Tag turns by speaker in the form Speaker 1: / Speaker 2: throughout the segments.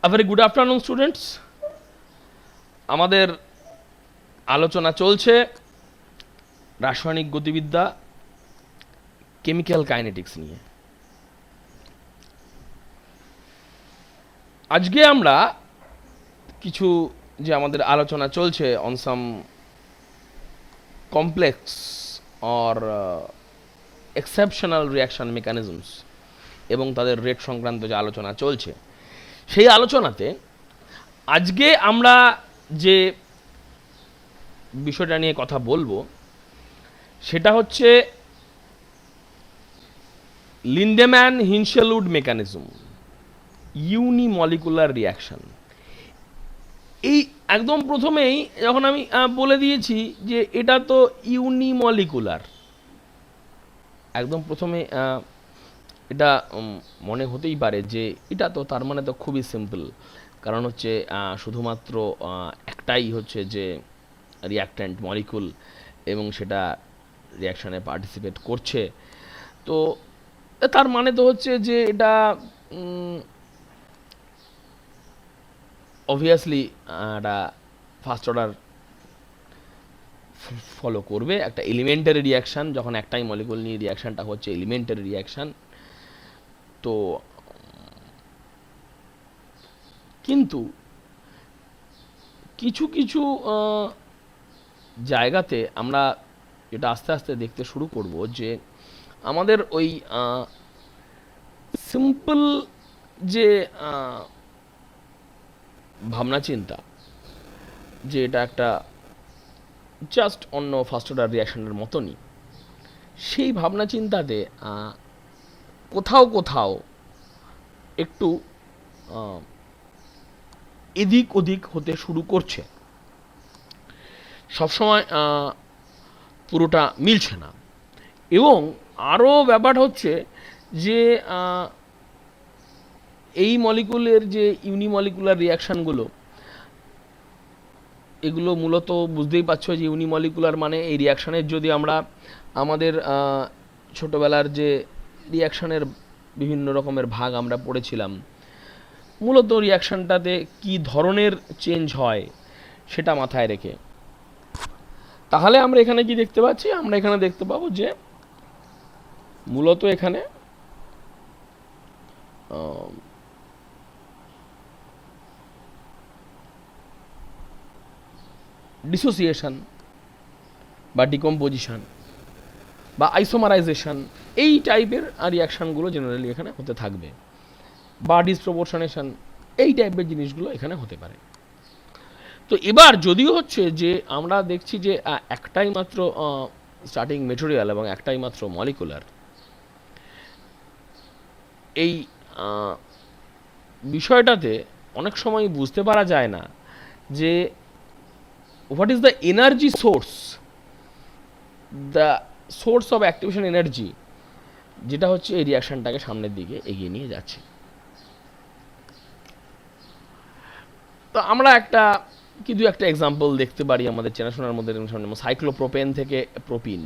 Speaker 1: A very good afternoon, students. আমাদের আলোচনা চলছে রাসায়নিক গতিবিদ্যা, কেমিক্যাল কাইনেটিক্স নিয়ে। আজকে আমরা কিছু যে আমাদের আলোচনা চলছে on some complex or exceptional reaction mechanisms এবং তাদের রেট সংক্রান্ত যে আলোচনা চলছে, সেই আলোচনাতে আজকে আমরা যে বিষয়টা নিয়ে কথা বলবো সেটা হচ্ছে লিন্ডেম্যান হিনশেলউড মেকানিজম, ইউনিমলিকুলার রিয়াকশন। এই একদম প্রথমেই যখন আমি বলে দিয়েছি যে এটা তো ইউনিমলিকুলার, একদম প্রথমে এটা মনে হতেই পারে যে এটা তো তার মানে তো খুবই সিম্পল, কারণ হচ্ছে শুধুমাত্র একটাই হচ্ছে যে রিয়াক্ট্যান্ট মলিকুল এবং সেটা রিয়াকশানে পার্টিসিপেট করছে, তো তার মানে তো হচ্ছে যে এটা অবভিয়াসলি একটা ফার্স্ট অর্ডার ফলো করবে, একটা এলিমেন্টারি রিয়াকশান। যখন একটাই মলিকুল নিয়ে রিয়াকশানটা হচ্ছে এলিমেন্টারি রিয়াকশান। তো কিন্তু কিছু কিছু জায়গাতে আমরা এটা আস্তে আস্তে দেখতে শুরু করব যে আমাদের ওই সিম্পল যে ভাবনা চিন্তা, যে এটা একটা জাস্ট অন্য ফার্স্ট অর্ডার রিয়াকশনের মতনই, সেই ভাবনা চিন্তাতে কোথাও কোথাও একটু এদিক ওদিক হতে শুরু করছে। সবসময় পুরোটা মিলছে না। এবং আরও ব্যাপার হচ্ছে যে এই মলিকুলের যে ইউনিমলিকুলার রিয়াকশানগুলো, এগুলো মূলত বুঝতেই পারছো যে ইউনিমলিকুলার মানে এই রিয়াকশানের যদি আমরা আমাদের ছোটোবেলার যে রিয়াকশানের বিভিন্ন রকমের ভাগ আমরা পড়েছিলাম, মূলত রিয়াকশানটাতে কি ধরনের চেঞ্জ হয় সেটা মাথায় রেখে, তাহলে আমরা এখানে কি দেখতে পাচ্ছি, আমরা এখানে দেখতে পাবো যে মূলত এখানে ডিসোসিয়েশন বা ডিকম্পোজিশন বা আইসোমারাইজেশন, এই টাইপের রিয়াকশানগুলো জেনারেলি এখানে হতে থাকবে, বা ডিসপ্রপোর্শনেশন, এই টাইপের জিনিসগুলো এখানে হতে পারে। তো এবার যদিও হচ্ছে যে আমরা দেখছি যে একটাই মাত্র স্টার্টিং মেটেরিয়াল এবং একটাই মাত্র মলিকুলার, এই বিষয়টাতে অনেক সময় বুঝতে পারা যায় না যে what is the energy source, the source of activation energy, যেটা হচ্ছে এই রিয়াকশানটাকে সামনের দিকে এগিয়ে নিয়ে যাচ্ছে। তো আমরা কিন্তু একটা এক্সাম্পল দেখতে পারি আমাদের চেনাশোনার মধ্যে, সাইক্লোপ্রোপেন থেকে প্রোপিন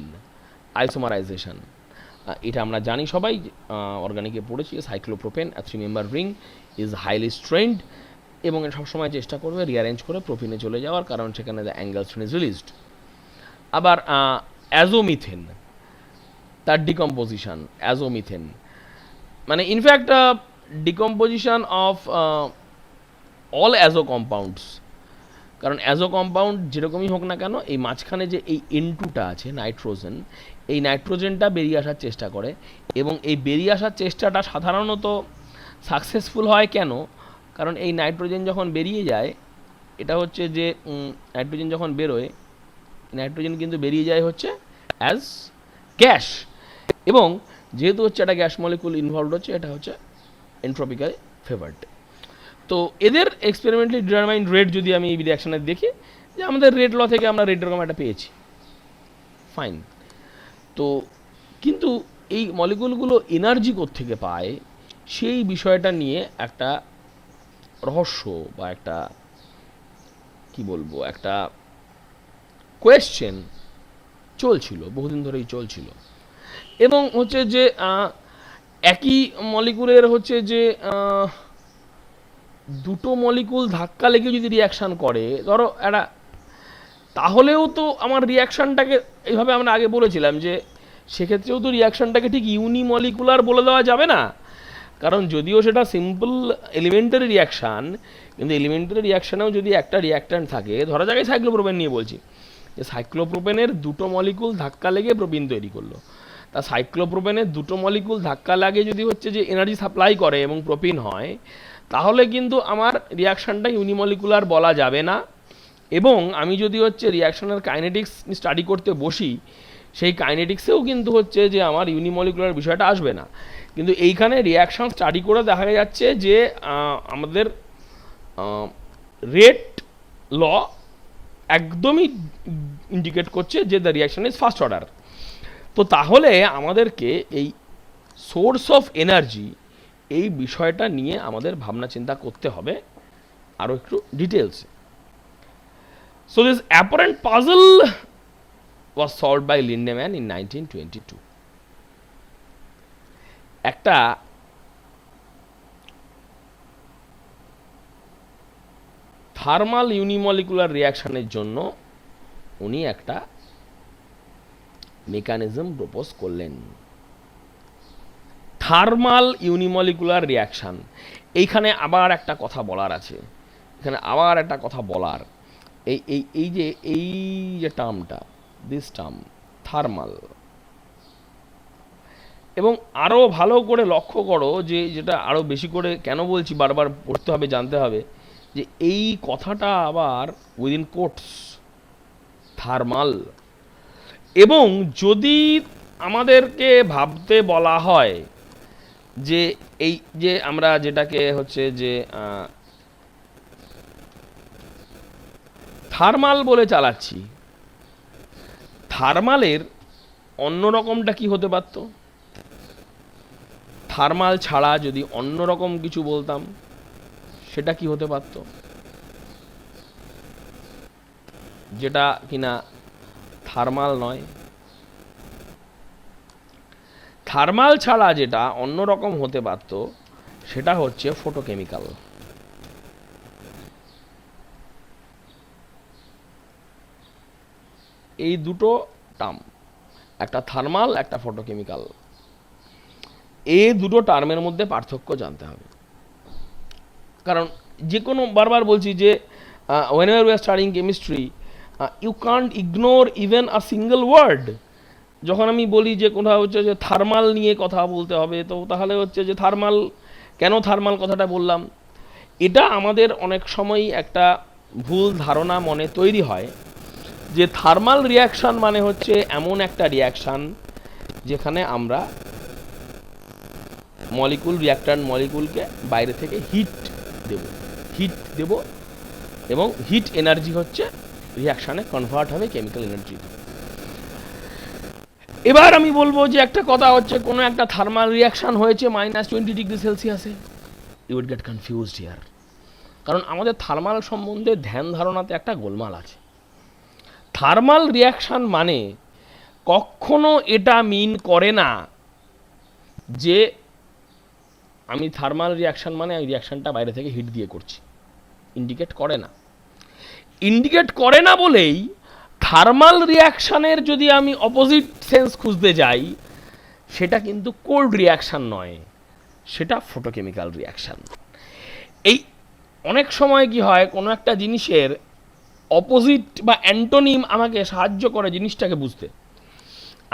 Speaker 1: আইসোমারাইজেশন। এটা আমরা জানি সবাই, অর্গানিকে পড়েছি। Cyclopropane 3 member ring is highly স্ট্রেন্ড এবং সবসময় চেষ্টা করবে রিঅ্যারেঞ্জ করে প্রোপিনে চলে যাওয়ার, কারণ সেখানে দ্য অ্যাঙ্গেলস্টোন ইজ রিলিজড। আবার অ্যাজোমিথেন, তার ডিকম্পোজিশন অ্যাজোমিথেন, মানে in fact decomposition of all azo compounds, কারণ অ্যাজো কম্পাউন্ড যেরকমই হোক না কেন, এই মাঝখানে যে এই N2টা আছে নাইট্রোজেন, এই নাইট্রোজেনটা বেরিয়ে আসার চেষ্টা করে, এবং এই বেরিয়ে আসার চেষ্টাটা সাধারণত সাকসেসফুল হয় কেন, কারণ এই নাইট্রোজেন যখন বেরিয়ে যায়, এটা হচ্ছে যে নাইট্রোজেন যখন বেরোয়, নাইট্রোজেন কিন্তু বেরিয়ে যায় হচ্ছে অ্যাজ গ্যাস, এবং যেহেতু হচ্ছে একটা গ্যাস মলিকুল ইনভলভড হচ্ছে, এটা হচ্ছে এন্ট্রপিক্যালি ফেভার্ড। তো এদের এক্সপেরিমেন্টালি ডিটারমাইন্ড রেট যদি আমি এই রিয়াকশানে দেখি, যে আমাদের রেট ল থেকে আমরা রেট এরকম একটা পেয়েছি, ফাইন। তো কিন্তু এই মলিকুলগুলো এনার্জি কোত্থেকে পায়, সেই বিষয়টা নিয়ে একটা রহস্য বা একটা কি বলবো, একটা কোয়েশ্চেন চলছিল, বহুদিন ধরেই চলছিল। এবং হচ্ছে যে একই মলিকুলের হচ্ছে যে দুটো মলিকুল ধাক্কা লেগে যদি রিয়াকশান করে, ধরো একটা, তাহলেও তো আমার রিয়াকশানটাকে এইভাবে আমরা আগে বলেছিলাম যে সেক্ষেত্রেও তো রিয়াকশানটাকে ঠিক ইউনিমলিকুলার বলে দেওয়া যাবে না, কারণ যদিও সেটা সিম্পল এলিমেন্টারি রিয়াকশান, কিন্তু এলিমেন্টারি রিয়াকশানেও যদি একটা রিয়াক্ট্যান্ট থাকে, ধরা যাক সাইক্লোপ্রোপেন নিয়ে বলছি, যে সাইক্লোপ্রোপেনের দুটো মলিকুল ধাক্কা লেগে প্রোপিন তৈরি করলো, তা সাইক্লোপ্রোপেনের দুটো মলিকুল ধাক্কা লাগে যদি হচ্ছে যে এনার্জি সাপ্লাই করে এবং প্রোপিন হয়, তাহলে কিন্তু আমার রিয়াকশানটা ইউনিমলিকুলার বলা যাবে না। এবং আমি যদি হচ্ছে রিয়াকশনের কাইনেটিক্স স্টাডি করতে বসি, সেই কাইনেটিক্সেও কিন্তু হচ্ছে যে আমার ইউনিমলিকুলার বিষয়টা আসবে না। কিন্তু এইখানে রিয়াকশন স্টাডি করে দেখা যাচ্ছে যে আমাদের রেট ল একদমই ইন্ডিকেট করছে যে the reaction is first order. তো তাহলে আমাদেরকে এই সোর্স অফ এনার্জি, এই বিষয়টা নিয়ে আমাদের ভাবনা চিন্তা করতে হবে আরও একটু ডিটেলসে। So this apparent puzzle was solved by Lindemann in 1922. একটা থার্মাল ইউনিমলিকুলার রিয়াকশনের জন্য উনি একটা মেকানিজম প্রপোজ করলেন। থার্মাল ইউনিমলিকুলার রিয়াকশন, এইখানে আবার একটা কথা বলার আছে, এখানে আবার একটা কথা বলার, এই যে টার্মটা, দিস টার্ম থার্মাল, এবং আরও ভালো করে লক্ষ্য করো যে যেটা আরও বেশি করে কেন বলছি, বারবার পড়তে হবে, জানতে হবে যে এই কথাটা আবার উইদিন কোটস থার্মাল। এবং যদি আমাদেরকে ভাবতে বলা হয় যে এই যে আমরা যেটাকে হচ্ছে যে থার্মাল বলে চালাচ্ছি, থার্মালের অন্য রকমটা কি হতে পারত? থার্মাল ছাড়া যদি অন্য রকম কিছু বলতাম, সেটা কি হতে পারত, যেটা কিনা থার্মাল নয়? থার্মাল ছাড়া যেটা অন্য রকম হতে পারত, সেটা হচ্ছে ফটোকেমিক্যাল। এই দুটো টার্ম, একটা থার্মাল, একটা ফটোকেমিক্যাল, এই দুটো টার্মের মধ্যে পার্থক্য জানতে হবে। কারণ যে কোনো, বারবার বলছি যে whenever we are studying chemistry, you can't ignore even a single word. যখন আমি বলি যে কোথাও হচ্ছে যে থার্মাল নিয়ে কথা বলতে হবে, তো তাহলে হচ্ছে যে থার্মাল, কেন থার্মাল কথাটা বললাম, এটা আমাদের অনেক সময়ই একটা ভুল ধারণা মনে তৈরি হয় যে থার্মাল রিয়াকশান মানে হচ্ছে এমন একটা রিয়াকশান যেখানে আমরা মলিকুল, রিয়াক্ট্যান্ট মলিকুলকে বাইরে থেকে হিট দেব এবং হিট এনার্জি হচ্ছে রিয়াকশানে কনভার্ট হবে কেমিক্যাল এনার্জি। এবার আমি বলবো যে একটা কথা হচ্ছে, কোনো একটা থার্মাল রিয়াকশান হয়েছে -20°C, you would get confused here. কারণ আমাদের থার্মাল সম্বন্ধে ধ্যান ধারণাতে একটা গোলমাল আছে। থার্মাল রিয়াকশান মানে কখনো এটা মিন করে না যে আমি থার্মাল রিয়াকশান মানে আমি রিয়াকশানটা বাইরে থেকে হিট দিয়ে করছি, ইন্ডিকেট করে না। ইন্ডিকেট করে না বলেই থার্মাল রিয়াকশানের যদি আমি অপোজিট সেন্স খুঁজতে যাই, সেটা কিন্তু কোল্ড রিয়াকশান নয়, সেটা ফটোকেমিক্যাল রিয়াকশান। এই অনেক সময় কি হয়, কোনো একটা জিনিসের অপোজিট বা অ্যান্টোনিম আমাকে সাহায্য করে জিনিসটাকে বুঝতে।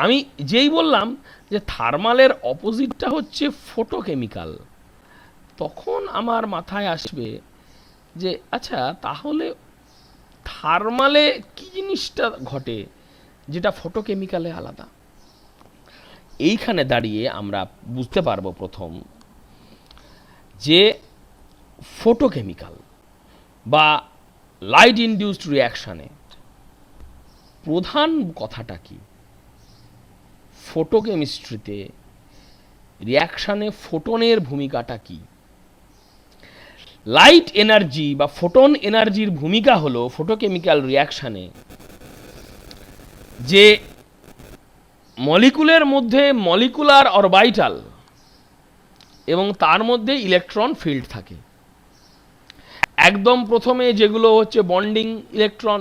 Speaker 1: আমি যেই বললাম যে থার্মালের অপোজিটটা হচ্ছে ফটোকেমিক্যাল, তখন আমার মাথায় আসবে যে আচ্ছা, তাহলে থার্মালে কি জিনিসটা ঘটে যেটা ফটোকেমিক্যালে আলাদা। এইখানে দাঁড়িয়ে আমরা বুঝতে পারবো প্রথম যে ফটোকেমিক্যাল বা লাইট ইনডিউসড রিয়াকশানে প্রধান কথাটা কি। ফটোকেমিস্ট্রিতে রিয়াকশানে ফোটনের ভূমিকাটা কি। লাইট এনার্জি বা ফোটন এনার্জির ভূমিকা হলো ফটোকেমিক্যাল রিয়াকশানে যে মলিকুলের মধ্যে মলিকুলার অরবাইটাল এবং তার মধ্যে ইলেকট্রন ফিল্ড থাকে। একদম প্রথমে যেগুলো হচ্ছে বন্ডিং ইলেকট্রন,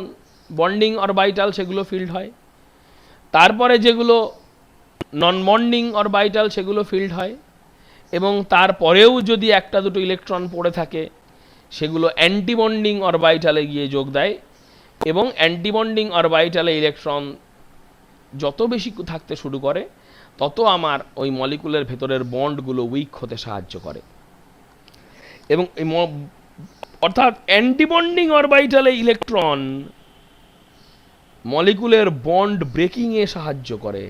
Speaker 1: বন্ডিং অরবাইটাল, সেগুলো ফিল্ড হয়। তারপরে যেগুলো নন বন্ডিং অরবাইটাল সেগুলো ফিল্ড হয়, এবং তারপরেও যদি একটা দুটো ইলেকট্রন পড়ে থাকে সেগুলো অ্যান্টিবন্ডিং অরবাইটালে গিয়ে যোগ দেয়, এবং অ্যান্টিবন্ডিং অরবাইটালে ইলেকট্রন যত বেশি থাকতে শুরু করে তত আমার ওই মলিকুলের ভেতরের বন্ডগুলো উইক হতে সাহায্য করে। এবং অর্থাৎ অ্যান্টিবন্ডিং অরবাইটালে ইলেকট্রন মলিকুলের বন্ড ব্রেকিংয়ে সাহায্য করে,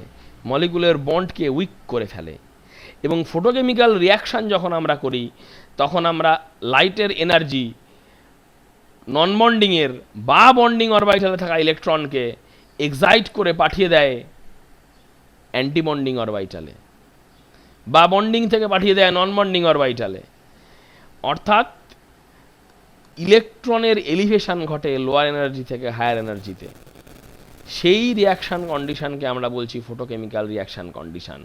Speaker 1: মলিকুলের বন্ডকে উইক করে ফেলে। এবং ফটোকেমিক্যাল রিয়াকশান যখন আমরা করি তখন আমরা লাইটের এনার্জি নন বন্ডিংয়ের বা বন্ডিং অরবাইটালে থাকা ইলেকট্রনকে এক্সাইট করে পাঠিয়ে দেয় অ্যান্টিবন্ডিং অরবাইটালে, বা বন্ডিং থেকে পাঠিয়ে দেয় নন বন্ডিং অরবাইটালে। অর্থাৎ ইলেকট্রনের এলিভেশন ঘটে লোয়ার এনার্জি থেকে হায়ার এনার্জিতে। সেই রিয়াকশান কন্ডিশনকে আমরা বলছি photochemical reaction condition.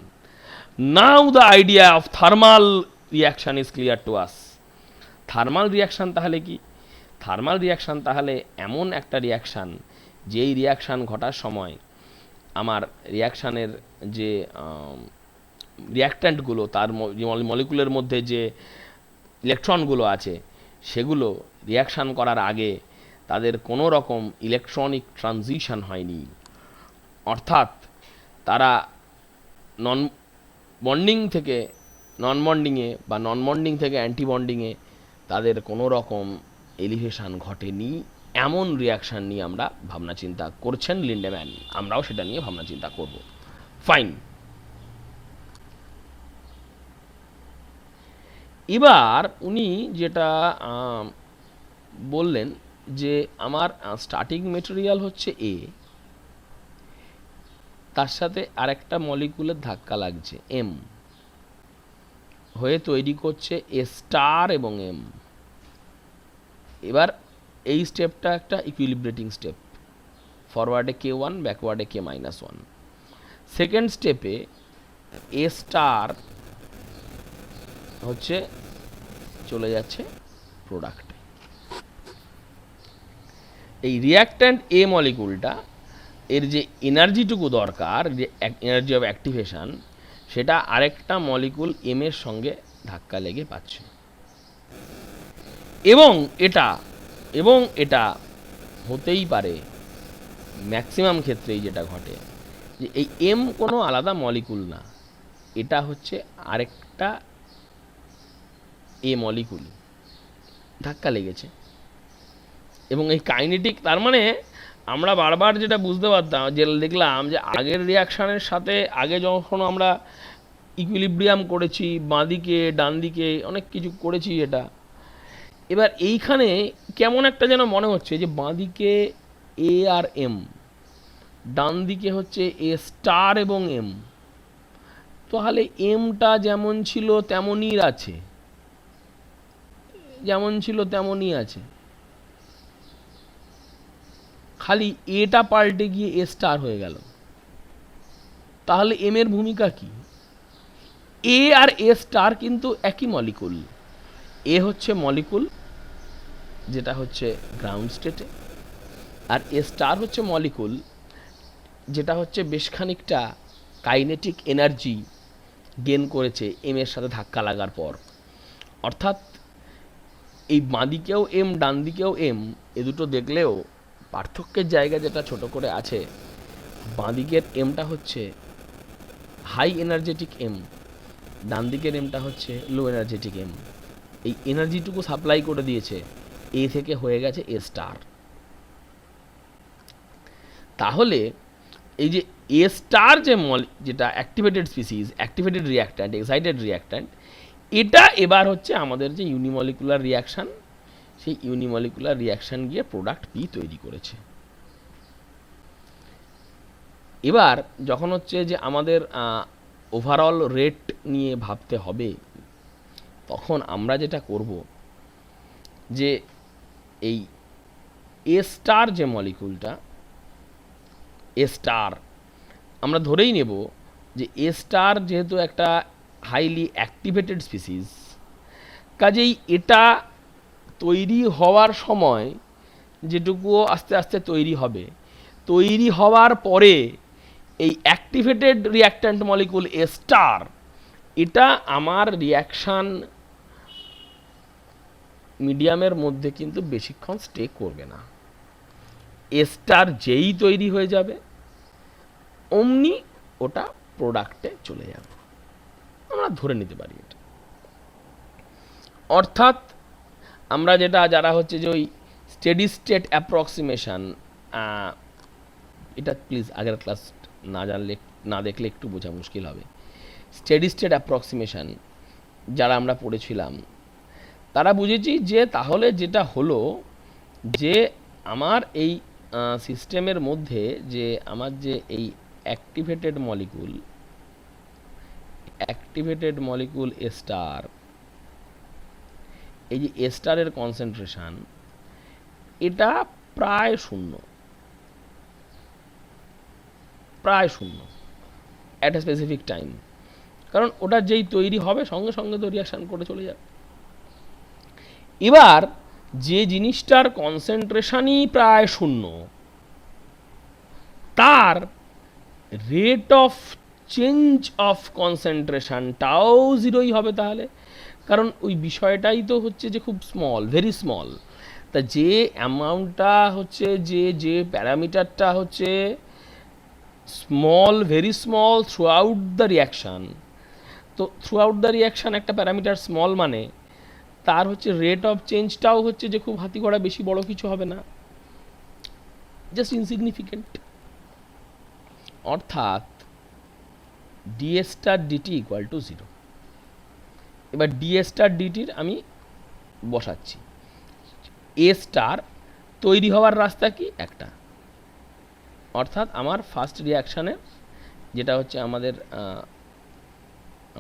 Speaker 1: Now the idea of thermal reaction is clear to us. Thermal reaction তাহলে কি? থার্মাল রিয়াকশান তাহলে এমন একটা রিয়াকশান যেই রিয়াকশান ঘটার সময় আমার রিয়াকশানের যে রিয়াক্ট্যান্টগুলো, তার মলিকুলের মধ্যে যে ইলেকট্রনগুলো আছে সেগুলো রিয়াকশান করার আগে তাদের কোনো রকম ইলেকট্রনিক ট্রানজিশন হয়নি। অর্থাৎ তারা নন বন্ডিং থেকে নন বন্ডিংয়ে বা নন বন্ডিং থেকে অ্যান্টি বন্ডিংয়ে তাদের কোনো রকম এলিভেশন ঘটেনি। এমন রিয়াকশান নিয়ে আমরা ভাবনা চিন্তা করছেন লিন্ডেম্যান, আমরাও সেটা নিয়ে ভাবনা চিন্তা করব। ফাইন। এবার উনি যেটা বললেন যে আমার স্টার্টিং মেটেরিয়াল হচ্ছে এ, তার সাথে আরেকটা মলিকুলের ধাক্কা লাগছে এম, হয়ে তৈরি করছে এ স্টার এবং এম। এবার এই স্টেপটা একটা ইকুইলিব্রেটিং স্টেপ, ফরওয়ার্ডে K1, ব্যাকওয়ার্ডে K-1। সেকেন্ড স্টেপে এ স্টার হচ্ছে চলে যাচ্ছে প্রোডাক্টে। এই রিয়াক্ট্যান্ট এ মলিকুলটা এর যে এনার্জিটুকু দরকার, যে এনার্জি অফ অ্যাক্টিভেশন, সেটা আরেকটা মলিকুল এম এর সঙ্গে ধাক্কা লেগে পাচ্ছে। এবং এটা হতেই পারে ম্যাক্সিমাম ক্ষেত্রেই যেটা ঘটে যে এই এম কোনো আলাদা মলিকুল না, এটা হচ্ছে আরেকটা এ মলিকুল ধাক্কা লেগেছে। এবং এই কাইনেটিক, তার মানে আমরা বারবার যেটা বুঝতে পারতাম, যে দেখলাম যে আগের রিয়াকশানের সাথে আগে যখন আমরা ইকুইলিব্রিয়াম করেছি, বাঁদিকে ডান দিকে অনেক কিছু করেছি এটা, এবার এইখানে কেমন একটা যেন মনে হচ্ছে যে বাঁদিকে এ আর এম, ডান দিকে হচ্ছে এ স্টার এবং এম। তাহলে এমটা যেমন ছিল তেমনই আছে, যেমন ছিল তেমনই আছে, খালি এটা পাল্টে গিয়ে এ স্টার হয়ে গেল। তাহলে এম এর ভূমিকা কি? এ আর এ স্টার কিন্তু একই মলিকুল। এ হচ্ছে মলিকুল যেটা হচ্ছে গ্রাউন্ড স্টেটে, আর এ স্টার হচ্ছে মলিকুল যেটা হচ্ছে বেশ খানিকটা কাইনেটিক এনার্জি গেন করেছে এম এর সাথে ধাক্কা লাগার পর। অর্থাৎ এই বাঁদিকেও এম ডান দিকেও এম, এ দুটো দেখলেও পার্থক্যের জায়গা যেটা ছোট করে আছে, বাঁদিকের এমটা হচ্ছে হাই এনার্জেটিক এম, ডান দিকের এমটা হচ্ছে লো এনার্জেটিক এম। এই এনার্জিটুকু সাপ্লাই করে দিয়েছে এ থেকে, হয়ে গেছে এ স্টার। তাহলে এই যে এ স্টার যে যেটা activated species, activated reactant, excited reactant, এটা এবার হচ্ছে আমাদের যে ইউনিমলিকুলার রিয়াকশান, সেই ইউনিমলিকুলার রিয়াকশান গিয়ে প্রোডাক্ট পি তৈরি করেছে। এবার যখন হচ্ছে যে আমাদের ওভারঅল রেট নিয়ে ভাবতে হবে, তখন আমরা যেটা করব যে এই এ স্টার যে মলিকুলটা, এ স্টার আমরা ধরেই নেব যে এ স্টার যেহেতু একটা হাইলি অ্যাক্টিভেটেড স্পিসিস, কাজেই এটা তৈরি হওয়ার সময় যেটুকুও আস্তে আস্তে তৈরি হবে, তৈরি হওয়ার পরে এই অ্যাক্টিভেটেড রিঅ্যাক্ট্যান্ট মলিকুল এ স্টার, এটা আমার রিয়াকশান মিডিয়ামের মধ্যে কিন্তু বেশিক্ষণ স্টে করবে না। এ স্টার যেই তৈরি হয়ে যাবে অমনি ওটা প্রোডাক্টে চলে যাবে, আমরা ধরে নিতে পারি এটা। অর্থাৎ আমরা যারা হচ্ছে যে ওই স্টেডি স্টেট অ্যাপ্রক্সিমেশন, এটা প্লিজ আগের ক্লাস না দেখলে একটু বোঝা মুশকিল হবে। স্টেডি স্টেট অ্যাপ্রক্সিমেশন যারা আমরা পড়েছিলাম তারা বুঝেছি যে তাহলে যেটা হলো যে আমার এই সিস্টেমের মধ্যে যে আমার যে এই অ্যাক্টিভেটেড মলিকুল এ স্টার, এই যে এ স্টারের কনসেন্ট্রেশন এটা প্রায় শূন্য অ্যাট এ স্পেসিফিক টাইম, কারণ ওটা যেই তৈরি হবে সঙ্গে সঙ্গে তো রিয়াকশান করে চলে যাবে। এবার যে জিনিসটার কনসেন্ট্রেশনই প্রায় শূন্য, তার রেট অফ চেঞ্জ অফ কনসেন্ট্রেশনটাও জিরোই হবে তাহলে, কারণ ওই বিষয়টাই তো হচ্ছে যে খুব স্মল, ভেরি স্মল। তা যে অ্যামাউন্টটা হচ্ছে যে প্যারামিটারটা হচ্ছে small, very small through out the reaction, তো থ্রু আউট দ্য রিয়াকশান একটা প্যারামিটার স্মল মানে তার হচ্ছে রেট অফ চেঞ্জটাও হচ্ছে যে খুব হাতি ঘোড়া বেশি বড় কিছু হবে না, জাস্ট ইনসিগনিফিকেন্ট। অর্থাৎ d a star d t equal to 0। এবার ডিএ স্টার ডিটির আমি বসাচ্ছি, এ স্টার তৈরি হওয়ার রাস্তা কি একটা, অর্থাৎ আমার ফার্স্ট রিয়াকশানের যেটা হচ্ছে আমাদের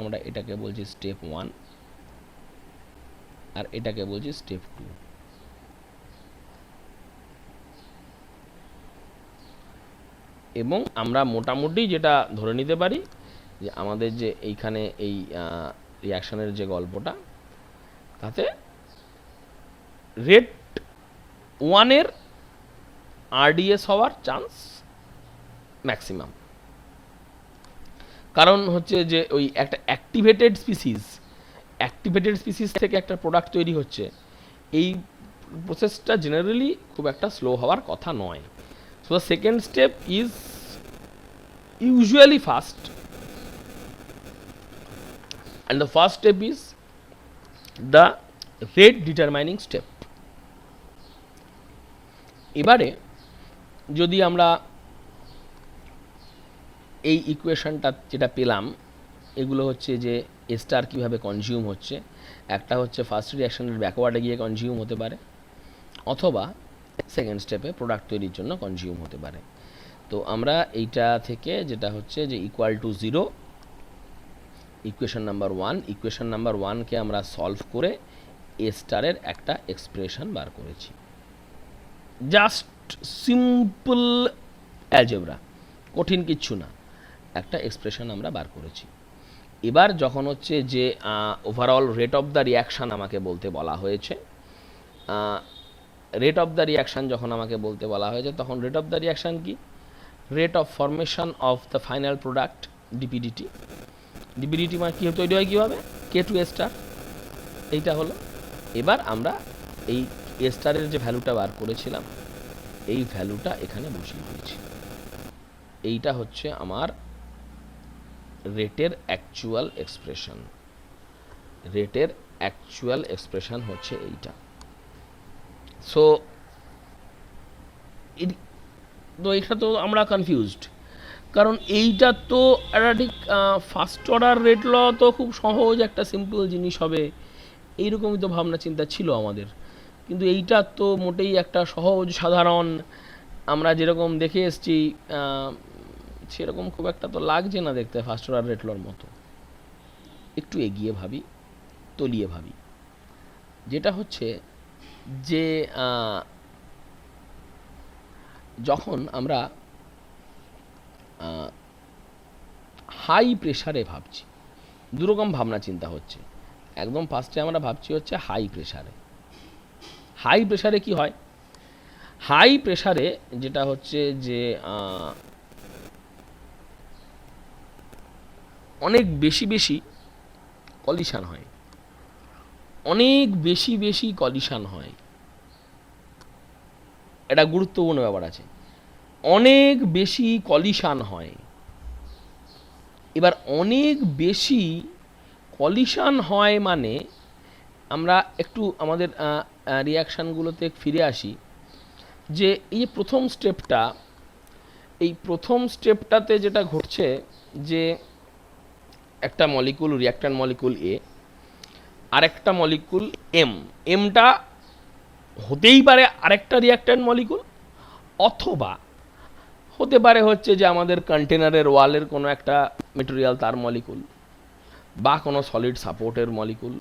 Speaker 1: আমরা এটাকে বলছি স্টেপ 1 আর এটাকে বলছি স্টেপ 2। এবং আমরা মোটামুটি যেটা ধরে নিতে পারি যে আমাদের যে এইখানে এই রিয়াকশানের যে গল্পটা, তাতে রেট 1-এর আরডিএস হওয়ার চান্স ম্যাক্সিমাম, কারণ হচ্ছে যে ওই একটা অ্যাক্টিভেটেড স্পিসিস থেকে একটা প্রোডাক্ট তৈরি হচ্ছে, এই প্রসেসটা জেনারেলি খুব একটা স্লো হওয়ার কথা নয়। So the second step is usually fast and the first step is the rate determining step. এবারে যদি আমরা এই ইকুয়েশনটা যেটা পেলাম, এগুলো হচ্ছে যে এ স্টার কীভাবে কনজিউম হচ্ছে, একটা হচ্ছে ফার্স্ট রিয়াকশনের ব্যাকওয়ার্ডে গিয়ে কনজিউম হতে পারে, অথবা সেকেন্ড স্টেপে প্রোডাক্ট তৈরির জন্য কনজিউম হতে পারে। তো আমরা এইটা থেকে যেটা হচ্ছে যে equal to 0 equation number 1, equation number 1কে আমরা সলভ করে এ স্টারের একটা এক্সপ্রেশন বার করেছি, জাস্ট সিম্পল অ্যালজেব্রা, কঠিন কিচ্ছু না, একটা এক্সপ্রেশন আমরা বার করেছি। এবার যখন হচ্ছে যে overall rate of the reaction আমাকে বলতে বলা হয়েছে, রেট অফ দ্য রিয়াকশান যখন আমাকে বলতে বলা হয়েছে, তখন রেট অফ দ্য রিয়াকশান কি, rate of formation of the final product DPDT মানে কী তৈরি হয় কীভাবে, K2 স্টার, এইটা হলো। এবার আমরা এই এ স্টারের যে ভ্যালুটা বার করেছিলাম এই ভ্যালুটা এখানে বসিয়ে দিয়েছি, এইটা হচ্ছে আমার রেটের অ্যাকচুয়াল এক্সপ্রেশন হচ্ছে এইটা। সো তো এটা তো আমরা কনফিউজড, কারণ এইটা তো একটা ঠিক ফার্স্ট অর্ডার রেট ল তো খুব সহজ একটা সিম্পল জিনিস হবে, এইরকমই তো ভাবনা চিন্তা ছিল আমাদের, কিন্তু এইটা তো মোটেই একটা সহজ সাধারণ আমরা যেরকম দেখে এসছি সেরকম খুব একটা তো লাগছে না দেখতে ফার্স্ট অর্ডার রেট লর মতো। একটু এগিয়ে ভাবি, তলিয়ে ভাবি, যেটা হচ্ছে যে যখন আমরা হাই প্রেশারে ভাবছি, দুরকম ভাবনা চিন্তা হচ্ছে। একদম ফার্স্টে আমরা ভাবছি হচ্ছে হাই প্রেশারে, হাই প্রেশারে কি হয়, হাই প্রেশারে যেটা হচ্ছে যে অনেক বেশি বেশি কলিশন হয়, অনেক বেশি বেশি কলিশন হয়। এটা গুরুত্বপূর্ণ ব্যাপার আছে, অনেক বেশি কলিশন হয়। এবার অনেক বেশি কলিশন হয় মানে আমরা একটু আমাদের রিয়াকশানগুলোতে ফিরে আসি, যে এই প্রথম স্টেপটা, এই প্রথম স্টেপটাতে যেটা ঘটছে যে একটা মলিকুল, রিয়াক্ট্যান্ট মলিকুল এ, আর একটা মলিকুল এম, এমটা হতেই পারে আরেকটা রিয়াক্ট্যান্ট মলিকুল, অথবা হতে পারে হচ্ছে যে আমাদের কন্টেনারের ওয়ালের কোনো একটা মেটেরিয়াল তার মলিকুল, বা কোনো সলিড সাপোর্টের মলিকুল।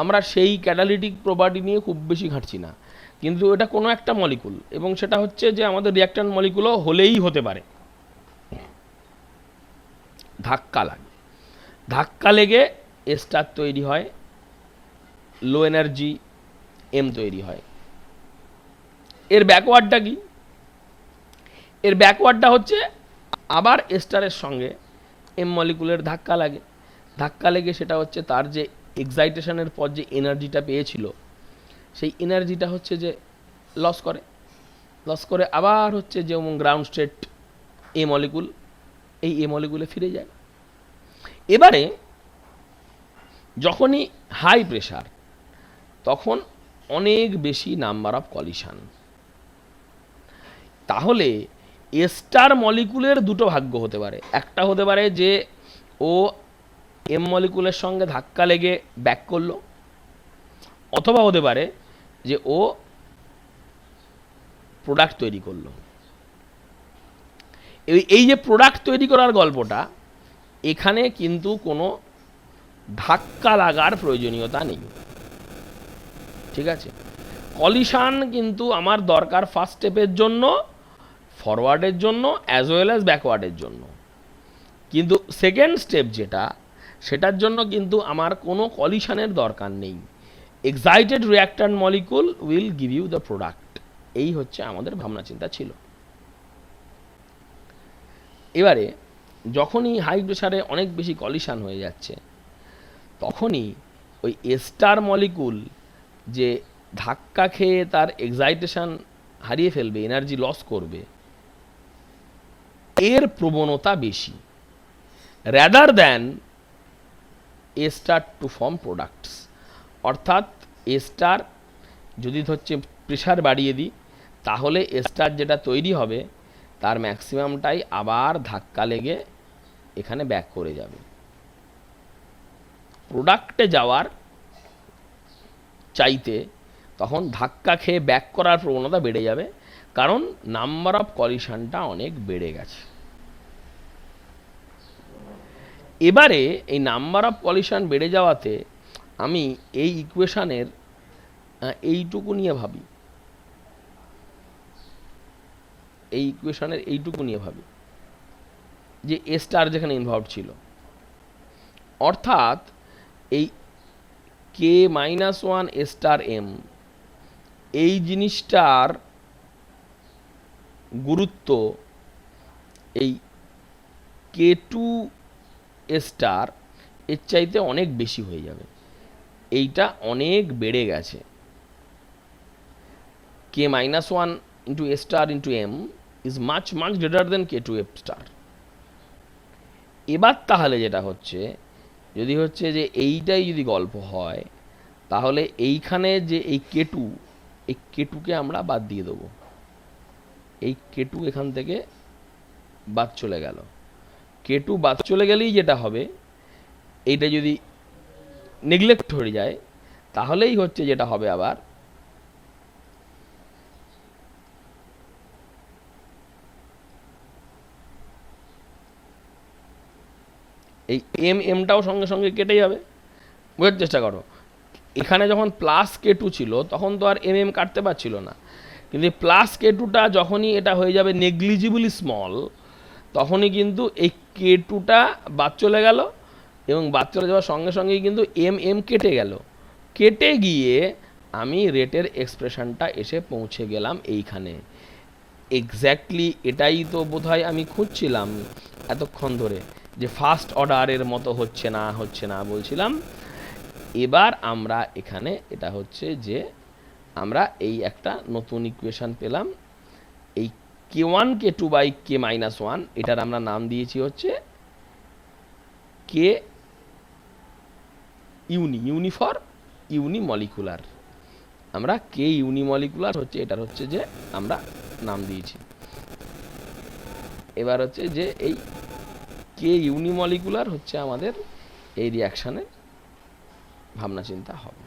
Speaker 1: আমরা সেই ক্যাটালিটিক প্রপার্টি নিয়ে খুব বেশি ঘাঁটছি না, কিন্তু এটা কোনো একটা মলিকুল, এবং সেটা হচ্ছে যে আমাদের রিয়াক্ট্যান্ট মলিকুলও হলেই হতে পারে। ধাক্কা লাগে, ধাক্কা লেগে স্টার তৈরি হয়, লো এনার্জি এম তৈরি হয়। এর ব্যাকওয়ার্ডটা কি, এর ব্যাকওয়ার্ডটা হচ্ছে আবার স্টারের সঙ্গে এম মলিকুলের ধাক্কা লাগে, ধাক্কা লেগে সেটা হচ্ছে তার যে এক্সাইটেশনের পর যে এনার্জিটা পেয়েছিল, সেই এনার্জিটা হচ্ছে যে লস করে, লস করে আবার হচ্ছে যেমন গ্রাউন্ড স্টেট এ মলিকুল, এই এ মলিকুলে ফিরে যায়। এবারে যখনই হাই প্রেশার, তখন অনেক বেশি নাম্বার অফ কলিশন। তাহলে স্টার মলিকুলের দুটো ভাগ্য হতে পারে, একটা হতে পারে যে ও এম মলিকুলের সঙ্গে ধাক্কা লেগে ব্যাক করলো, অথবা হতে পারে যে ও প্রোডাক্ট তৈরি করলো। এই যে প্রোডাক্ট তৈরি করার গল্পটা, এখানে কিন্তু কোনো ধাক্কা লাগার প্রয়োজনীয়তা নেই, ঠিক আছে। কলিশন কিন্তু আমার দরকার ফার্স্ট স্টেপের জন্য, ফরওয়ার্ডের জন্য, অ্যাজ ওয়েল অ্যাজ ব্যাকওয়ার্ডের জন্য, কিন্তু সেকেন্ড স্টেপ যেটা, সেটার জন্য কিন্তু আমার কোনো কলিশনের দরকার নেই। Excited reactant molecule will give you the product. এই হচ্ছে আমাদের ভাবনা চিন্তা ছিল। এবারে যখনই হাই প্রেশারে অনেক বেশি কলিশন হয়ে যাচ্ছে, তখনই ওই স্টার মলিকুল যে ধাক্কা খেয়ে তার এক্সাইটেশন হারিয়ে ফেলবে, এনার্জি লস করবে, এর প্রবণতা বেশি, rather than a star to form products. অর্থাৎ এ স্টার যদি হচ্ছে প্রেশার বাড়িয়ে দিই, তাহলে এ স্টার যেটা তৈরি হবে তার ম্যাক্সিমামটাই আবার ধাক্কা লেগে এখানে ব্যাক করে যাবে। প্রোডাক্টে যাওয়ার চাইতে তখন ধাক্কা খেয়ে ব্যাক করার প্রবণতা বেড়ে যাবে, কারণ নাম্বার অফ কলিশনটা অনেক বেড়ে গেছে। এবারে এই নাম্বার অফ কলিশন বেড়ে যাওয়াতে আমি এই ইকুয়েশনের এইটুকু নিয়ে ভাবি, এই ইকুয়েশনের এইটুকু নিয়ে ভাবি যে এ স্টার যেখানে ইনভলভ ছিল, অর্থাৎ এই কে মাইনাস ওয়ান এ স্টার এম, এই জিনিসটার গুরুত্ব এই কে টু এ স্টার এর চাইতে অনেক বেশি হয়ে যাবে। এইটা অনেক বেড়ে গেছে। K minus one into a star into m is much much greater than k two f star. এবার তাহলে যেটা হচ্ছে, যদি হচ্ছে যে এইটাই যদি গল্প হয়, তাহলে এইখানে যে এই কেটু, এই কেটুকে আমরা বাদ দিয়ে দেবো। এই কেটু এখান থেকে বাদ চলে গেল, কেটু বাদ চলে গেলেই যেটা হবে, এইটা যদি নেগলেক্ট হয়ে যায়, তাহলেই হচ্ছে যেটা হবে আবার এই এমটাও সঙ্গে সঙ্গে কেটে যাবে। বোঝার চেষ্টা করো, এখানে যখন প্লাস কে টু ছিল তখন তো আর কাটতে পারছিল না, কিন্তু প্লাস কে টুটা যখনই এটা হয়ে যাবে নেগলিজিবলি স্মল, তখনই কিন্তু এই কে টুটা বাদ চলে গেল, এবং বাদ চলে যাওয়ার সঙ্গে সঙ্গেই কিন্তু কেটে গেল। কেটে গিয়ে আমি রেটের এক্সপ্রেশনটা এসে পৌঁছে গেলাম এইখানে। এক্স্যাক্টলি এটাই তো বোধহয় আমি খুঁজছিলাম এতক্ষণ ধরে, যে ফার্স্ট অর্ডারের মতো হচ্ছে না বলছিলাম। এবার আমরা এখানে এটা হচ্ছে যে আমরা এই একটা নতুন ইকুয়েশন পেলাম, এই k1 k2 বাই k-1, এটার আমরা নাম দিয়েছি হচ্ছে কে ইউনি ফর ইউনিমলিকুলার। আমরা কে ইউনিমলিকুলার হচ্ছে এটার হচ্ছে যে আমরা নাম দিয়েছি। এবার হচ্ছে যে এই কে ইউনিমলিকুলার হচ্ছে আমাদের এই রিয়াকশানের ভাবনা চিন্তা হবে,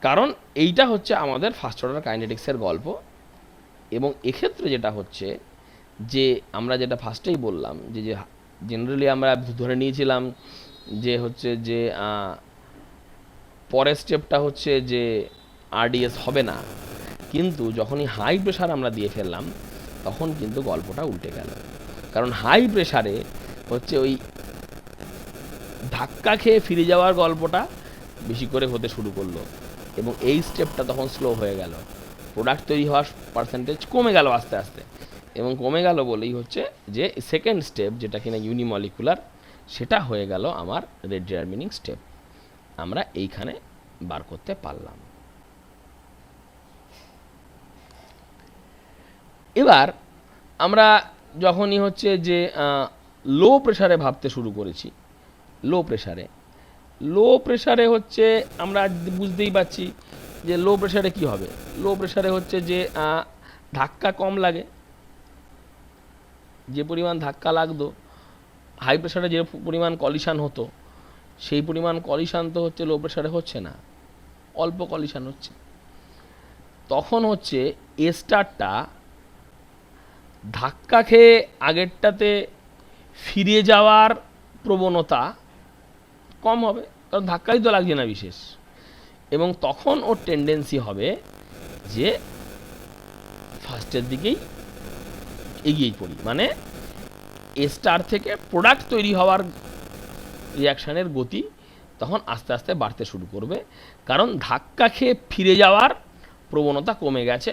Speaker 1: কারণ এইটা হচ্ছে আমাদের ফার্স্ট অর্ডার কাইনেটিক্সের গল্প। এবং এক্ষেত্রে যেটা হচ্ছে যে আমরা যেটা ফার্স্টেই বললাম যে জেনারেলি আমরা ধরে নিয়েছিলাম যে হচ্ছে যে পরের স্টেপটা হচ্ছে যে আরডিএস হবে না, কিন্তু যখনই হাই প্রেশার আমরা দিয়ে ফেললাম তখন কিন্তু গল্পটা উল্টে গেল। কারণ হাই প্রেশারে হচ্ছে ওই ধাক্কা খেয়ে ফিরে যাওয়ার গল্পটা বেশি করে হতে শুরু করলো, এবং এই স্টেপটা তখন স্লো হয়ে গেল, প্রোডাক্ট তৈরি হওয়ার পার্সেন্টেজ কমে গেল আস্তে আস্তে। এবং কমে গেল বলেই হচ্ছে যে সেকেন্ড স্টেপ যেটা কিনা ইউনিমলিকুলার, সেটা হয়ে গেল আমার রেট ডিটারমিনিং স্টেপ, আমরা এইখানে বার করতে পারলাম। এবার আমরা যখনই হচ্ছে যে লো প্রেশারে ভাবতে শুরু করেছি, লো প্রেশারে হচ্ছে আমরা বুঝতেই পারছি যে লো প্রেশারে কি হবে। লো প্রেশারে হচ্ছে যে ধাক্কা কম লাগে, যে পরিমাণ ধাক্কা লাগতো হাই প্রেশারে যে পরিমাণ কলিশন হতো, সেই পরিমাণ কলিশন তো হচ্ছে লো প্রেশারে হচ্ছে না, অল্প কলিশন হচ্ছে। তখন হচ্ছে এস্টারটা ধাক্কা খেয়ে আগেরটাতে ফিরে যাওয়ার প্রবণতা কম হবে, কারণ ধাক্কাই তো লাগছে না বিশেষ। এবং তখন ওর টেন্ডেন্সি হবে যে ফার্স্টের দিকেই এগিয়েই পড়ি, মানে স্টার থেকে প্রোডাক্ট তৈরি হওয়ার রিয়াকশানের গতি তখন আস্তে আস্তে বাড়তে শুরু করবে, কারণ ধাক্কা খেয়ে ফিরে যাওয়ার প্রবণতা কমে গেছে,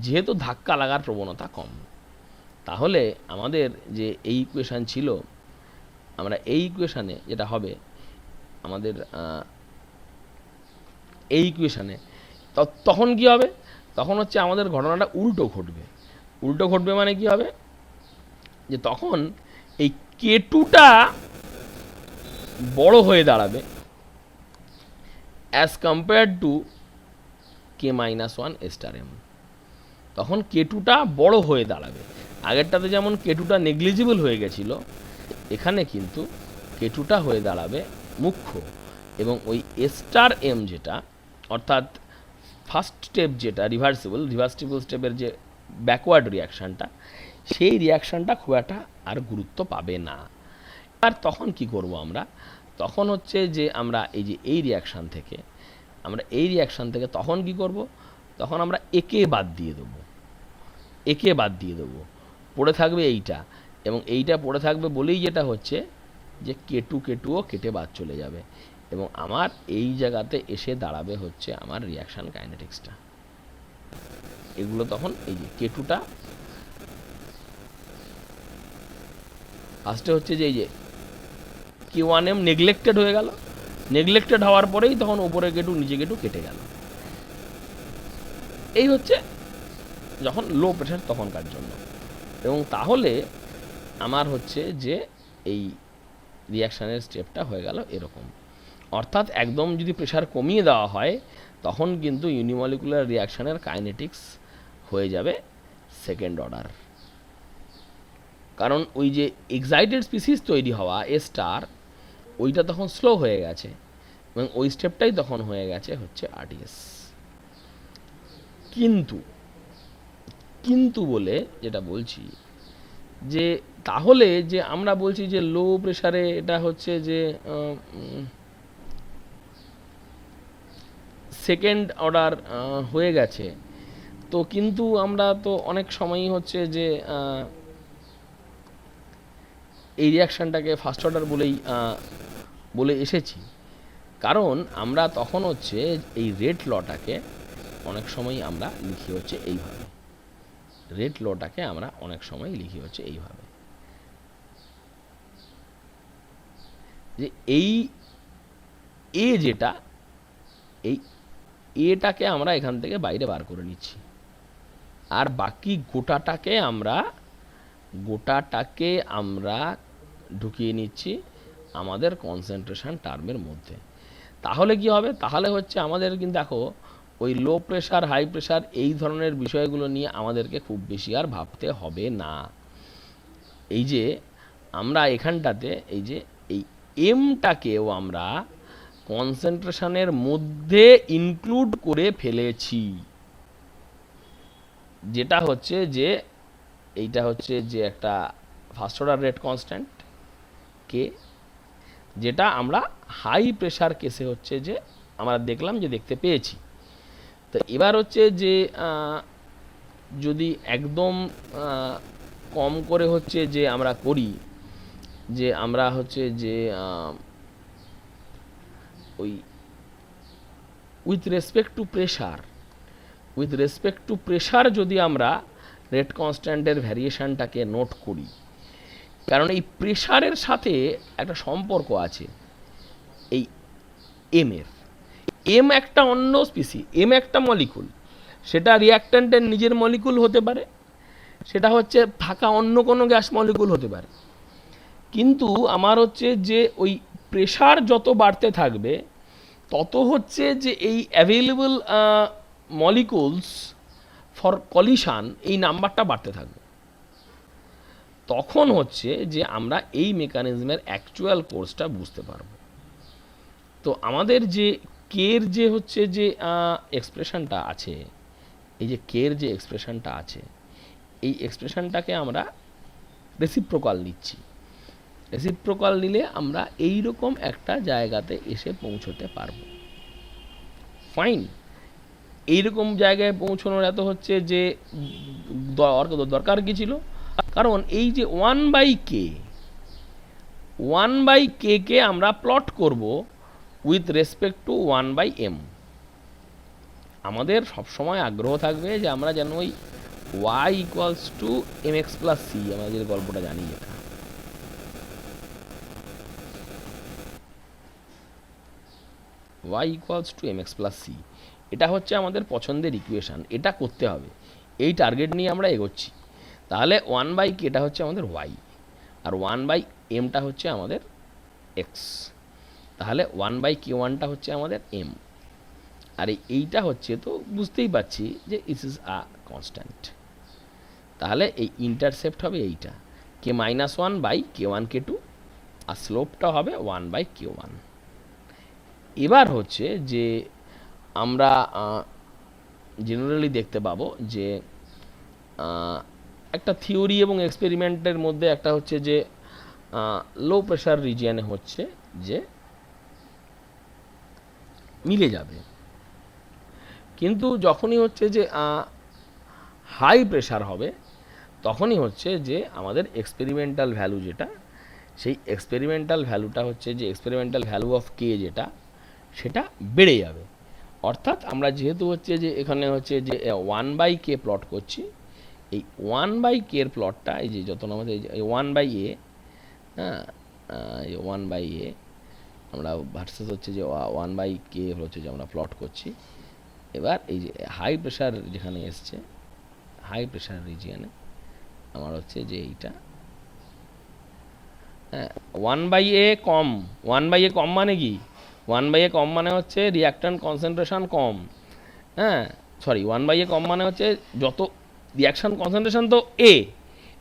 Speaker 1: যেহেতু ধাক্কা লাগার প্রবণতা কম। তাহলে আমাদের যে এই ইকুয়েশান ছিল, আমরা এই ইকুয়েশানে যেটা হবে আমাদের এই ইকুয়েশানে তখন কি হবে, তখন হচ্ছে আমাদের ঘটনাটা উল্টো ঘটবে মানে কি হবে, যে তখন এই K2টা বড় হয়ে দাঁড়াবে as compare to K-1 star M. তখন K2টা বড় হয়ে দাঁড়াবে, আগেরটাতে যেমন K2টা নেগলিজিবল হয়ে গেছিল, এখানে কিন্তু K2টা হয়ে দাঁড়াবে মুখ্য। এবং ওই স্টার এম যেটা, অর্থাৎ ফার্স্ট স্টেপ যেটা রিভার্সিবল স্টেপের যে ব্যাকওয়ার্ড রিয়াকশানটা, সেই রিয়াকশানটা খুব একটা আর গুরুত্ব পাবে না। আর তখন কি করব আমরা, তখন হচ্ছে যে আমরা এই রিয়াকশান থেকে তখন কি করব, তখন আমরা একে বাদ দিয়ে দেবো, পড়ে থাকবে এইটা, এবং এইটা পড়ে থাকবে বলেই যেটা হচ্ছে যে K2ও কেটে বাদ চলে যাবে, এবং আমার এই জায়গাতে এসে দাঁড়াবে হচ্ছে আমার রিয়াকশান কাইনেটিক্সটা। এগুলো তখন এই যে K2টা ফার্স্টে হচ্ছে যে এই যে K1M নেগলেক্টেড হয়ে গেল, নেগলেক্টেড হওয়ার পরেই তখন ওপরে K2 নিচে K2 কেটে গেল। এই হচ্ছে যখন লো প্রেশার তখনকার জন্য। এবং তাহলে আমার হচ্ছে যে এই রিয়াকশানের স্টেপটা হয়ে গেল এরকম। অর্থাৎ একদম যদি প্রেশার কমিয়ে দেওয়া হয় তখন কিন্তু ইউনিমলিকুলার রিয়াকশানের কাইনেটিক্স হয়ে যাবে সেকেন্ড অর্ডার, কারণ ওই যে এক্সাইটেড স্পিসিস তৈরি হওয়া স্টার, ওইটা তখন স্লো হয়ে গেছে, এবং ওই স্টেপটাই তখন হয়ে গেছে হচ্ছে আরডিএস। কিন্তু বলে যেটা বলছি যে তাহলে যে আমরা বলছি যে লো প্রেশারে এটা হচ্ছে যে সেকেন্ড অর্ডার হয়ে গেছে, তো কিন্তু আমরা তো অনেক সময়ই হচ্ছে যে এই রিয়াকশানটাকে ফার্স্ট অর্ডার বলে এসেছি। কারণ আমরা তখন হচ্ছে এই রেট লটাকে অনেক সময় আমরা লিখি হচ্ছে এইভাবে, রেট লটাকে আমরা অনেক সময় লিখি হচ্ছে এইভাবে, যে এই এ যেটা, এই এটাকে আমরা এখান থেকে বাইরে বার করে নিচ্ছি, আর বাকি গোটাটাকে আমরা ঢুকিয়ে নিচ্ছি আমাদের কনসেন্ট্রেশন টার্মের মধ্যে। তাহলে কি হবে, তাহলে হচ্ছে আমাদের কিন্তু দেখো ওই লো প্রেশার হাই প্রেশার এই ধরনের বিষয়গুলো নিয়ে আমাদেরকে খুব বেশি আর ভাবতে হবে না। এই যে আমরা এখানটাতে এই যে এই এমটাকেও আমরা কনসেন্ট্রেশনের মধ্যে ইনক্লুড করে ফেলেছি, যেটা হচ্ছে যে এইটা হচ্ছে যে একটা ফার্স্ট অর্ডার রেট কনস্ট্যান্ট কে, যেটা আমরা হাই প্রেশার কেসে হচ্ছে যে আমরা দেখলাম যে দেখতে পেয়েছি। তো এবার হচ্ছে যে যদি একদম কম করে হচ্ছে যে আমরা করি, যে আমরা হচ্ছে যে ওই উইথ রেসপেক্ট টু প্রেশার যদি আমরা রেট কনস্ট্যান্টের ভ্যারিয়েশনটাকে নোট করি, কারণ এই প্রেশারের সাথে একটা সম্পর্ক আছে এই এম একটা অন্য স্পিসি, এম একটা মলিকুল, সেটা রিয়াক্ট্যান্টের নিজের মলিকুল হতে পারে, সেটা হচ্ছে থাকা অন্য কোনো গ্যাস মলিকুল হতে পারে। কিন্তু আমার হচ্ছে যে ওই প্রেশার যত বাড়তে থাকবে তত হচ্ছে যে এই অ্যাভেলেবল মলিকুলস ফর কলিশন এই নাম্বারটা বাড়তে থাকবে। তখন হচ্ছে যে আমরা এই মেকানিজমের অ্যাকচুয়াল কোর্সটা বুঝতে পারব। তো আমাদের যে কের যে হচ্ছে যে এক্সপ্রেশনটা আছে, এই যে কের যে এক্সপ্রেশনটা আছে, এই এক্সপ্রেশনটাকে আমরা রেসিপ্রোকাল নিচ্ছি। রেসিপ্রোকাল নিলে আমরা এই রকম একটা জায়গাতে এসে পৌঁছতে পারব। ফাইন, এইরকম জায়গায় পৌঁছানোর এত হচ্ছে যে দরকার কি ছিল, কারণ এই যে 1/k কে আমরা প্লট করব উইথ রেসপেক্ট টু 1/m। আমাদের সবসময় আগ্রহ থাকবে যে আমরা যেন ওই y equals to mx plus c, আমরা যে গল্পটা জানি, যেটা y equals to mx plus c, এটা হচ্ছে আমাদের পছন্দের ইকুয়েশান, এটা করতে হবে, এই টার্গেট নিয়ে আমরা এগোচ্ছি। তাহলে 1/k টা হচ্ছে আমাদের y, আর 1/mটা হচ্ছে আমাদের x, তাহলে 1/k1টা হচ্ছে আমাদের m, আর এইটা হচ্ছে, তো বুঝতেই পারছি যে ইস ইজ আ কনস্ট্যান্ট। তাহলে এই ইন্টারসেপ্ট হবে এইটা k-1/k1 k2, আর স্লোপটা হবে 1/k1। এবার হচ্ছে যে আমরা জেনারেলি দেখতে পাবো যে একটা থিওরি এবং এক্সপেরিমেন্টের মধ্যে একটা হচ্ছে যে লো প্রেশার রিজিয়নে হচ্ছে যে মিলে যাবে, কিন্তু যখনই হচ্ছে যে হাই প্রেশার হবে তখনই হচ্ছে যে আমাদের এক্সপেরিমেন্টাল ভ্যালু যেটা, সেই এক্সপেরিমেন্টাল ভ্যালুটা হচ্ছে যে এক্সপেরিমেন্টাল ভ্যালু অফ কে যেটা, সেটা বেড়ে যাবে। অর্থাৎ আমরা যেহেতু হচ্ছে যে এখানে হচ্ছে যে 1/k প্লট করছি, এই 1/k এর প্লটটা এই যে যত আমাদের এই 1/a, হ্যাঁ, এই 1/a আমরা ভার্সেস হচ্ছে যে 1/k হচ্ছে যে আমরা প্লট করছি। এবার এই যে হাই প্রেশার যেখানে এসছে, হাই প্রেশার রিজিয়নে আমার হচ্ছে যে এইটা, হ্যাঁ, 1/a কম, 1/a কম মানে কি, 1/a কম মানে হচ্ছে রিয়াক্ট্যান্ট কনসেন্ট্রেশন কম, হ্যাঁ, সরি 1/a কম মানে হচ্ছে যত রিয়াকশান কনসেন্ট্রেশন তো a,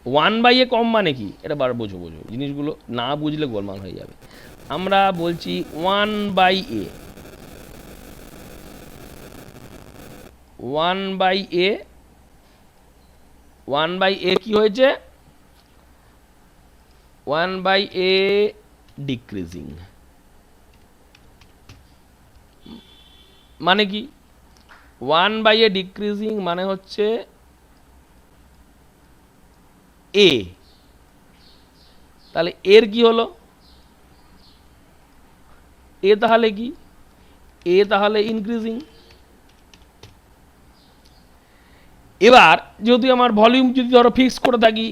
Speaker 1: 1/a কম মানে কি, এটা বার বোঝো জিনিসগুলো না বুঝলে গোলমাল হয়ে যাবে। আমরা বলছি 1/a, 1/a কি হয়েছে, 1/a ডিক্রিজিং, মানে কি 1/a ডিক্রিজিং মানে হচ্ছে a, তাহলে এর কি হলো, এ তাহলে কি এ তাহলে ইনক্রিজিং। এবার যদি আমার ভলিউম যদি ধরো ফিক্স করে থাকি,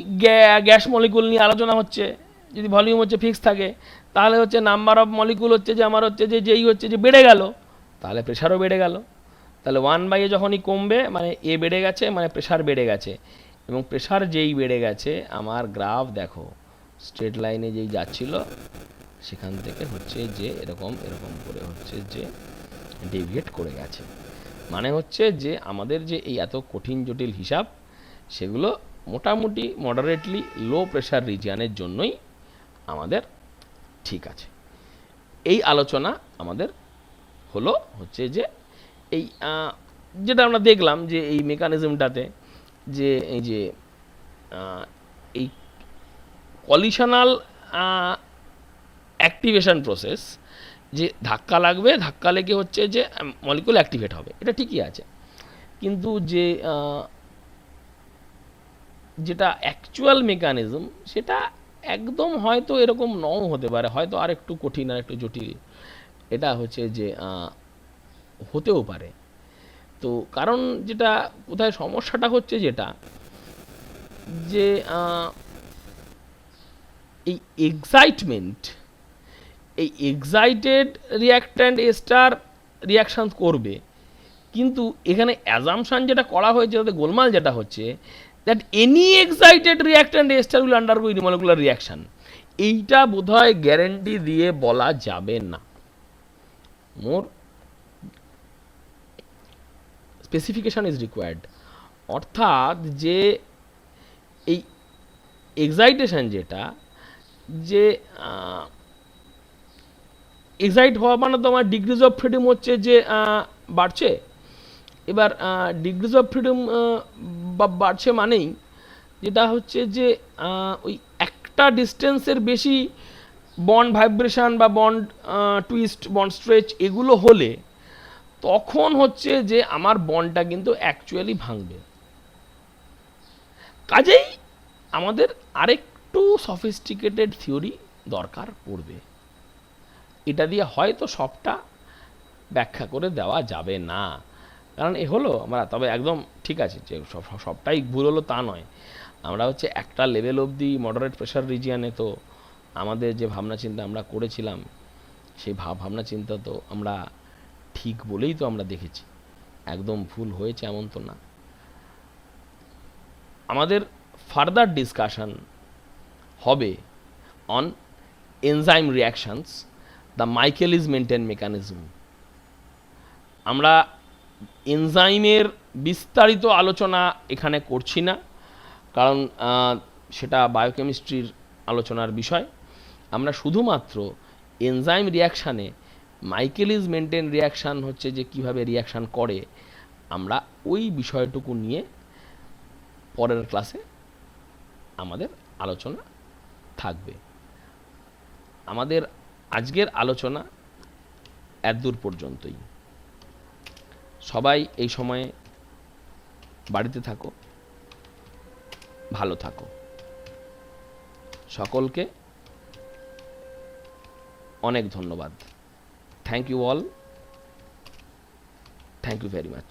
Speaker 1: গ্যাস মলিকুল নিয়ে আলোচনা হচ্ছে, যদি ভলিউম হচ্ছে ফিক্স থাকে, তাহলে হচ্ছে নাম্বার অফ মলিকুল হচ্ছে যে আমার হচ্ছে যে যেই হচ্ছে যে বেড়ে গেল, তাহলে প্রেশারও বেড়ে গেল। তাহলে 1/a যখনই কমবে মানে এ বেড়ে গেছে, মানে প্রেশার বেড়ে গেছে। এবং প্রেশার যেই বেড়ে গেছে, আমার গ্রাফ দেখো স্ট্রেট লাইনে যেই যাচ্ছিল সেখান থেকে হচ্ছে যে এরকম এরকম করে হচ্ছে যে ডেভিয়েট করে গেছে। মানে হচ্ছে যে আমাদের যে এই এত কঠিন জটিল হিসাব, সেগুলো মোটামুটি মডারেটলি লো প্রেশার রিজিয়ানের জন্যই আমাদের ঠিক আছে। এই আলোচনা আমাদের হলো হচ্ছে যে এই যেটা আমরা দেখলাম যে এই মেকানিজমটাতে যে এই যে এই কলিশনাল অ্যাক্টিভেশন প্রসেস, যে ধাক্কা লাগবে, ধাক্কা লেগে হচ্ছে যে মলিকুল অ্যাক্টিভেট হবে, এটা ঠিকই আছে। কিন্তু যে যেটা অ্যাকচুয়াল মেকানিজম, সেটা একদম হয়তো এরকম নও হতে পারে, হয়তো আর একটু কঠিন আর একটু জটিল এটা হচ্ছে যে হতেও পারে। তো কারণ যেটা কোথায় সমস্যাটা হচ্ছে, যেটা যে এই এক্সাইটমেন্ট, এই এক্সাইটেড রিয়াক্ট্যান্ট এস্টার রিয়াকশান করবে, কিন্তু এখানে অ্যাজামশান যেটা করা হয়েছে, তাতে গোলমাল যেটা হচ্ছে, that any excited reactant ester will undergo unimolecular reaction. এইটা বোধহয় গ্যারেন্টি দিয়ে বলা যাবে না। More specification is required. অর্থাৎ যে এই এক্সাইটেশন যেটা, যে এক্সাইট হওয়া মানে তোমার ডিগ্রিজ অফ ফ্রিডম হচ্ছে যে বাড়ছে। এবার ডিগ্রিজ অফ ফ্রিডম বাড়ছে মানেই যেটা হচ্ছে যে ওই একটা ডিস্টেন্সের বেশি বন্ড ভাইব্রেশন বা বন্ড টুইস্ট, বন্ড স্ট্রেচ এগুলো হলে তখন হচ্ছে যে আমার বন্ডটা কিন্তু অ্যাকচুয়ালি ভাঙবে। কাজেই আমাদের আরেকটু সফিস্টিকেটেড থিওরি দরকার পড়বে। এটা দিয়ে হয়তো সবটা ব্যাখ্যা করে দেওয়া যাবে না, কারণ এ হলো আমরা, তবে একদম ঠিক আছে যে সবটাই ভুল হলো তা নয়। আমরা হচ্ছে একটা লেভেল অবধি মডারেট প্রেশার রিজিয়ানে তো আমাদের যে ভাবনা চিন্তা আমরা করেছিলাম, সেই ভাবনা চিন্তা তো আমরা ঠিক বলেই তো আমরা দেখেছি, একদম ভুল হয়েছে এমন তো না। আমাদের ফার্দার ডিসকাশন হবে on enzyme reactions, the Michaelis maintain mechanism. আমরা এনজাইমের বিস্তারিত আলোচনা এখানে করছি না, কারণ সেটা বায়োকেমিস্ট্রির আলোচনার বিষয়। আমরা শুধুমাত্র এনজাইম রিয়াকশানে মাইকেলিস মেনটেন রিয়াকশান হচ্ছে যে কীভাবে রিয়াকশান করে, আমরা ওই বিষয়টুকু নিয়ে পরের ক্লাসে আমাদের আলোচনা থাকবে। আমাদের আজকের আলোচনা এতদূর পর্যন্তই। সবাই এই সময়ে বাড়িতে থাকো, ভালো থাকো। সকলকে অনেক ধন্যবাদ। Thank you all, thank you very much.